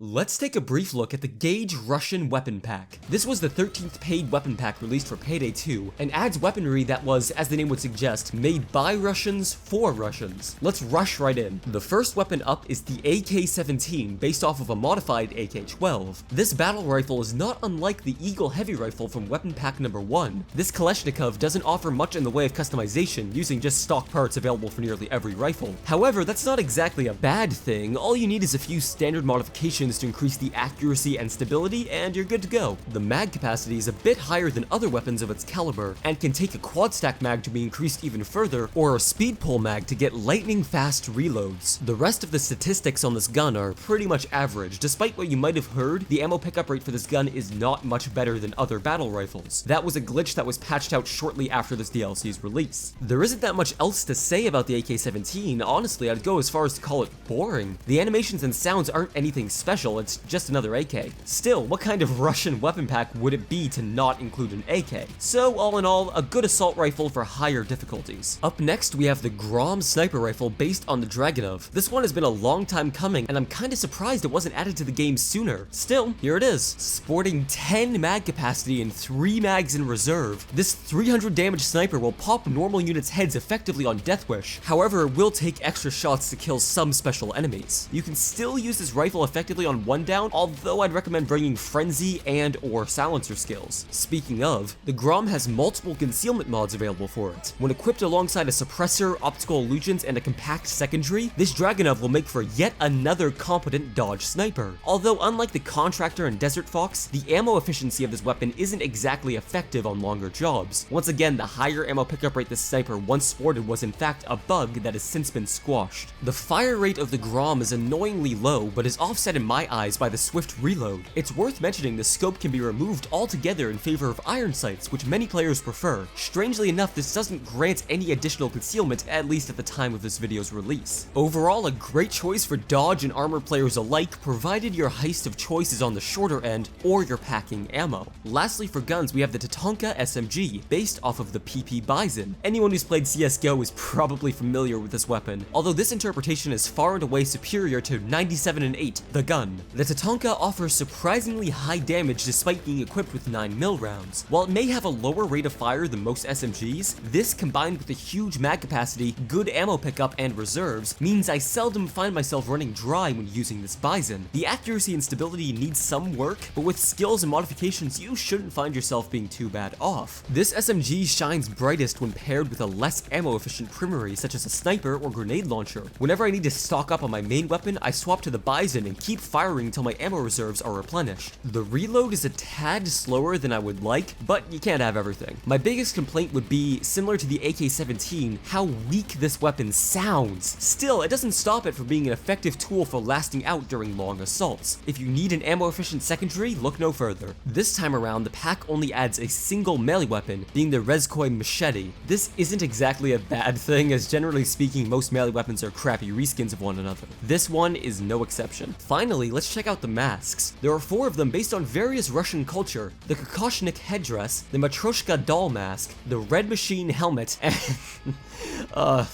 Let's take a brief look at the Gage Russian Weapon Pack. This was the 13th paid weapon pack released for Payday 2, and adds weaponry that was, as the name would suggest, made by Russians for Russians. Let's rush right in. The first weapon up is the AK-17, based off of a modified AK-12. This battle rifle is not unlike the Eagle Heavy Rifle from weapon pack number 1. This Kalashnikov doesn't offer much in the way of customization, using just stock parts available for nearly every rifle. However, that's not exactly a bad thing. All you need is a few standard modifications to increase the accuracy and stability, and you're good to go. The mag capacity is a bit higher than other weapons of its caliber, and can take a quad stack mag to be increased even further, or a speed pull mag to get lightning fast reloads. The rest of the statistics on this gun are pretty much average. Despite what you might have heard, the ammo pickup rate for this gun is not much better than other battle rifles. That was a glitch that was patched out shortly after this DLC's release. There isn't that much else to say about the AK-17. Honestly, I'd go as far as to call it boring. The animations and sounds aren't anything special, it's just another AK. Still, what kind of Russian weapon pack would it be to not include an AK? So, all in all, a good assault rifle for higher difficulties. Up next, we have the Grom sniper rifle based on the Dragunov. This one has been a long time coming, and I'm kinda surprised it wasn't added to the game sooner. Still, here it is. Sporting 10 mag capacity and 3 mags in reserve, this 300 damage sniper will pop normal units' heads effectively on Death Wish. However, it will take extra shots to kill some special enemies. You can still use this rifle effectively on one down, although I'd recommend bringing Frenzy and or Silencer skills. Speaking of, the Grom has multiple concealment mods available for it. When equipped alongside a suppressor, optical illusions, and a compact secondary, this Dragunov will make for yet another competent dodge sniper. Although unlike the Contractor and Desert Fox, the ammo efficiency of this weapon isn't exactly effective on longer jobs. Once again, the higher ammo pickup rate this sniper once sported was in fact a bug that has since been squashed. The fire rate of the Grom is annoyingly low, but is offset in my eyes by the swift reload. It's worth mentioning the scope can be removed altogether in favor of iron sights, which many players prefer. Strangely enough, this doesn't grant any additional concealment, at least at the time of this video's release. Overall, a great choice for dodge and armor players alike, provided your heist of choice is on the shorter end, or you're packing ammo. Lastly, for guns, we have the Tatanka SMG, based off of the pp-bizon. Anyone who's played CSGO is probably familiar with this weapon, although this interpretation is far and away superior to 97 and 8, the gun. The Tatanka offers surprisingly high damage despite being equipped with 9mm rounds. While it may have a lower rate of fire than most SMGs, this combined with a huge mag capacity, good ammo pickup, and reserves means I seldom find myself running dry when using this Bizon. The accuracy and stability needs some work, but with skills and modifications you shouldn't find yourself being too bad off. This SMG shines brightest when paired with a less ammo efficient primary such as a sniper or grenade launcher. Whenever I need to stock up on my main weapon, I swap to the Bizon and keep firing until my ammo reserves are replenished. The reload is a tad slower than I would like, but you can't have everything. My biggest complaint would be, similar to the AK-17, how weak this weapon sounds. Still, it doesn't stop it from being an effective tool for lasting out during long assaults. If you need an ammo efficient secondary, look no further. This time around, the pack only adds a single melee weapon, being the Rezkoi Machete. This isn't exactly a bad thing, as generally speaking most melee weapons are crappy reskins of one another. This one is no exception. Finally, let's check out the masks. There are 4 of them based on various Russian culture: the Kokoshnik headdress, the Matryoshka doll mask, the Red Machine helmet, and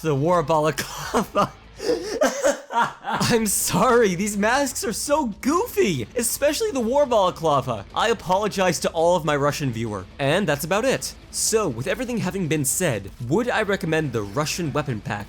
the war balaclava. I'm sorry, these masks are so goofy, especially the war balaclava. I apologize to all of my Russian viewer. And that's about it. So, with everything having been said, would I recommend the Russian weapon pack?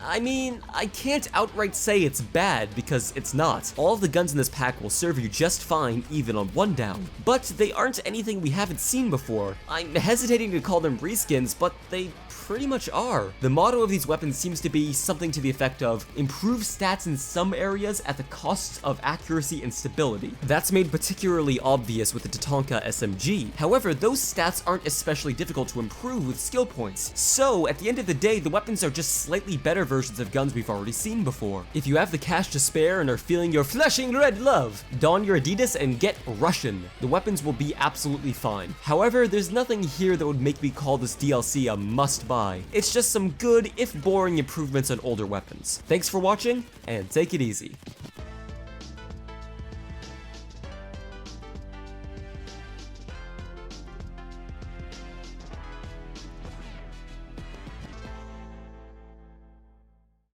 I mean, I can't outright say it's bad because it's not. All of the guns in this pack will serve you just fine even on one down. But they aren't anything we haven't seen before. I'm hesitating to call them reskins, but they pretty much are. The motto of these weapons seems to be something to the effect of improve stats in some areas at the cost of accuracy and stability. That's made particularly obvious with the Tatanka SMG. However, those stats aren't especially difficult to improve with skill points. So, at the end of the day, the weapons are just slightly better versions of guns we've already seen before. If you have the cash to spare and are feeling your flashing red love, don your Adidas and get Russian. The weapons will be absolutely fine. However, there's nothing here that would make me call this DLC a must-buy. It's just some good, if boring, improvements on older weapons. Thanks for watching, and take it easy.